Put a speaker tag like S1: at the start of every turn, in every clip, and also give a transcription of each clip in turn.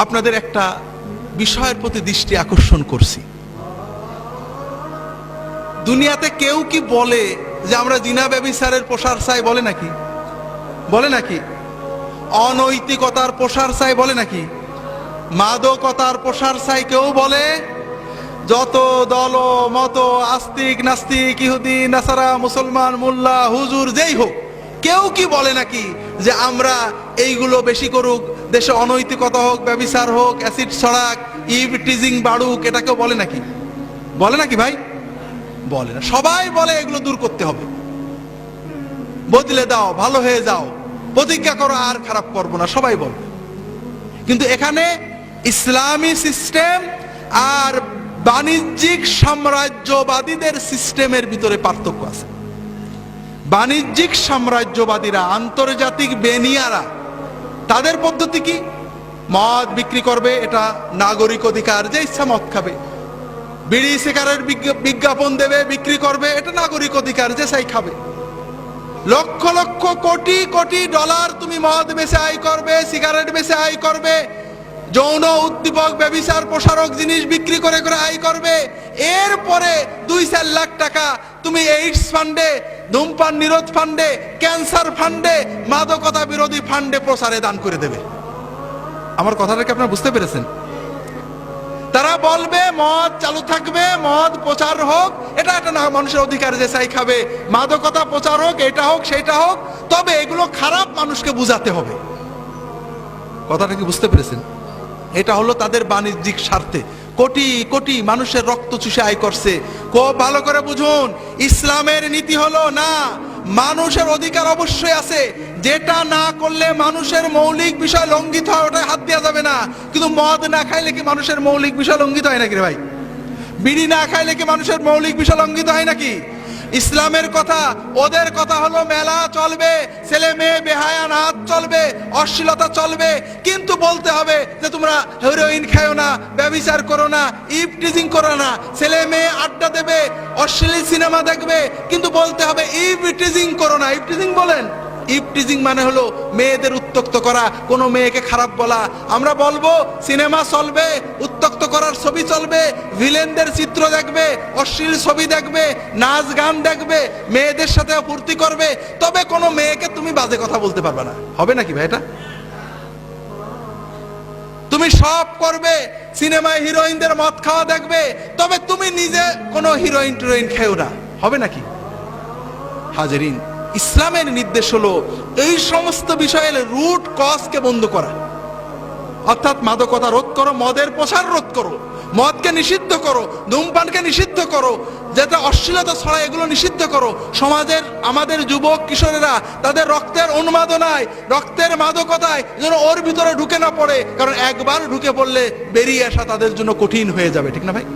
S1: আপনাদের একটা বিষয়ের প্রতি দৃষ্টি আকর্ষণ করছি। দুনিয়াতে কেউ কি বলে যে আমরা জিনা ব্যভিচারের প্রসার চাই? বলে নাকি? বলে নাকি? অনৈতিকতার প্রসার চাই? বলে নাকি? মাদকতার প্রসার চাই কেউ বলে? যত দল মত, আস্তিক নাস্তিক, ইহুদি নাসারা, মুসলমান, মোল্লা, হুজুর, যেই হোক, কেউ কি বলে নাকি যে আমরা এইগুলো বেশি করুক, দেশে অনৈতিকতা হোক, ব্যভিচার হোক, অ্যাসিড ছড়াক, ইভ টিজিং বাড়ুক? এটা কেউ বলে নাকি? বলে নাকি ভাই? বলে না। সবাই বলে এগুলো দূর করতে হবে, বদলে দাও, ভালো হয়ে যাও, প্রতিজ্ঞা করো আর খারাপ করবো না, সবাই বলে। কিন্তু এখানে ইসলামী সিস্টেম আর বাণিজ্যিক সাম্রাজ্যবাদীদের সিস্টেমের ভিতরে পার্থক্য আছে। বাণিজ্যিক সাম্রাজ্যবাদীরা, আন্তর্জাতিক বেনিয়ারা, তাদের পদ্ধতি কি? মদ বিক্রি করবে, এটা নাগরিক অধিকার, যে ইচ্ছা মদ খাবে। বিড়ি সিগারেট বিজ্ঞাপন দেবে, বিক্রি করবে, এটা নাগরিক অধিকার, যে চাই খাবে। লক্ষ লক্ষ কোটি কোটি ডলার তুমি মদ বেচে আয় করবে, সিগারেট বেচে আয় করবে, যৌন উদ্দীপক, ব্যভিচার প্রসারক জিনিস বিক্রি করে করে আয় করবে। এরপরে 2-4 লাখ টাকা তুমি এইডস ফান্ডে, ধূমপান নিরোধ ফান্ডে, ক্যান্সার ফান্ডে, মাদকতা বিরোধী ফান্ডে প্রচারে দান করে দেবে। আমার কথাটা কি আপনারা বুঝতে পেরেছেন? তারা বলবে মদ চালু থাকবে, মদ প্রচার হোক, এটা একটা না মানুষের অধিকার, যে চাই খাবে। মাদকতা প্রচার হোক, এটা হোক সেটা হোক, তবে এগুলো খারাপ, মানুষকে বুঝাতে হবে। কথাটা কি বুঝতে পেরেছেন? এটা হলো তাদের বাণিজ্যিক স্বার্থে কোটি কোটি মানুষের রক্ত চুষে আয় করছে। খুব ভালো করে বুঝুন, ইসলামের নীতি হলো না, মানুষের অধিকার অবশ্যই আছে, যেটা না করলে মানুষের মৌলিক বিষয় লঙ্ঘিত হয় ওটা হাত দেওয়া যাবে না। কিন্তু মদ না খাইলে কি মানুষের মৌলিক বিষয় লঙ্ঘিত হয় নাকি রে ভাই? বিড়ি না খাইলে কি মানুষের মৌলিক বিষয় লঙ্ঘিত হয় নাকি? ইসলামের কথা, ওদের কথা হলো মেলা চলবে, ছেলে মেয়ে বেহায়া নাচ চলবে, অশ্লীলতা চলবে, কিন্তু বলতে হবে যে তোমরা হেরোইন খাও না, ব্যভিচার করো না, ইভ টিজিং করো না। ছেলে মেয়ে আড্ডা দেবে, অশ্লীল সিনেমা দেখবে, কিন্তু বলতে হবে ইভ টিজিং করো না। ইভ টিজিং বলেন? ইভ টিজিং মানে হলো মেয়েদের উত্তক্ত করা, কোনো মেয়েকে খারাপ বলা। আমরা বলবো সিনেমা চলবে, উত্তক্ত করার ছবি চলবে, ভিলেনদের চিত্র দেখবে, অশ্লীল ছবি দেখবে, নাচ গান দেখবে, মেয়েদের সাথে ফুর্তি করবে, তবে কোনো মেয়েকে তুমি বাজে কথা বলতে পারবে না। হবে নাকি ভাই? এটা তুমি সব করবে, সিনেমায় হিরোইনদের মদ খাওয়া দেখবে, তবে তুমি নিজে কোনো হিরোইন টিরোইন খেও না। হবে নাকি? হাজেরিন, ইসলামের নির্দেশ হলো এই সমস্ত বিষয়ের রুট কজকে বন্ধ করা, অর্থাৎ মাদকতা রোধ করো, মদের প্রসার রোধ করো, মদকে নিষিদ্ধ করো, ধূমপানকে নিষিদ্ধ করো, যেটা অশ্লীলতা ছড়ায় এগুলো নিষিদ্ধ করো। সমাজের আমাদের যুবক কিশোরেরা তাদের রক্তের উন্মাদনায়, রক্তের মাদকতায় যেন ওর ভিতরে ঢুকে না পড়ে, কারণ একবার ঢুকে পড়লে বেরিয়ে আসা তাদের জন্য কঠিন হয়ে যাবে। ঠিক না ভাই?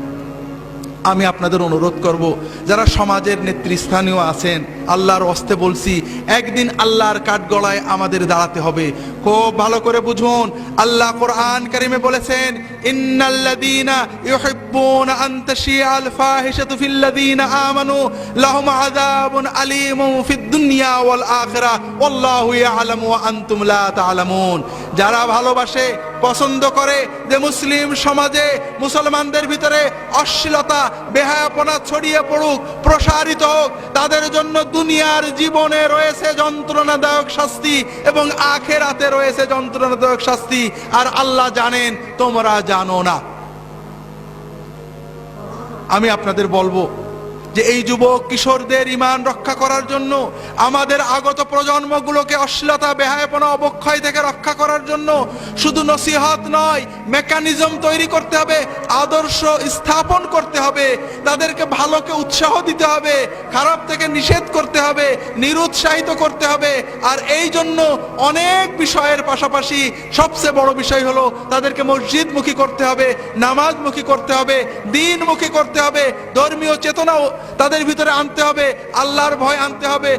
S1: আমি আপনাদের অনুরোধ করব, যারা সমাজের নেতৃস্থানীয় আছেন, আল্লাহর ওয়াস্তে বলছি, একদিন আল্লাহর কাঠগড়ায় আমাদের দাঁড়াতে হবে। খুব ভালো করে বুঝুন, আল্লাহ কোরআন কারিমে বলেছেন, ইন্নাল্লাযীনা ইউহিব্বুনা আন তাশিআল ফাহিশাতু ফিল্লাযীনা আমানু লাহুম আযাবুন আলীমুন ফিদ দুনিয়া ওয়াল আখিরাহ ওয়াল্লাহু ইয়ালামু ওয়া আনতুম লা তা'লামুন। যারা ভালোবাসে, পছন্দ করে যে মুসলিম সমাজে, মুসলমানদের ভিতরে অশ্লীলতা, বেহায়াপনা ছড়িয়ে পড়ুক, প্রসারিত হোক, তাদের জন্য দুনিয়ার জীবনে রয়েছে যন্ত্রণাদায়ক শাস্তি এবং আখিরাতে রয়েছে যন্ত্রণাদায়ক শাস্তি। আর আল্লাহ জানেন, তোমরা জানো না। আমি আপনাদের বলবো যে এই যুবক কিশোরদের ঈমান রক্ষা করার জন্য, আমাদের আগত প্রজন্মগুলোকে অশ্লীলতা, বেহায়াপনা, অবক্ষয় থেকে রক্ষা করার জন্য শুধু নসিহত নয়, মেকানিজম তৈরি করতে হবে, আদর্শ স্থাপন করতে হবে, তাদেরকে ভালোকে উৎসাহ দিতে হবে, খারাপ থেকে নিষেধ করতে হবে, নিরুৎসাহিত করতে হবে। আর এই জন্য অনেক বিষয়ের পাশাপাশি সবচেয়ে বড় বিষয় হলো তাদেরকে মসজিদমুখী করতে হবে, নামাজমুখী করতে হবে, দ্বীনমুখী করতে হবে, ধর্মীয় চেতনাও তাদের ভিতরে আনতে হবে, আল্লাহর ভয় আনতে হবে।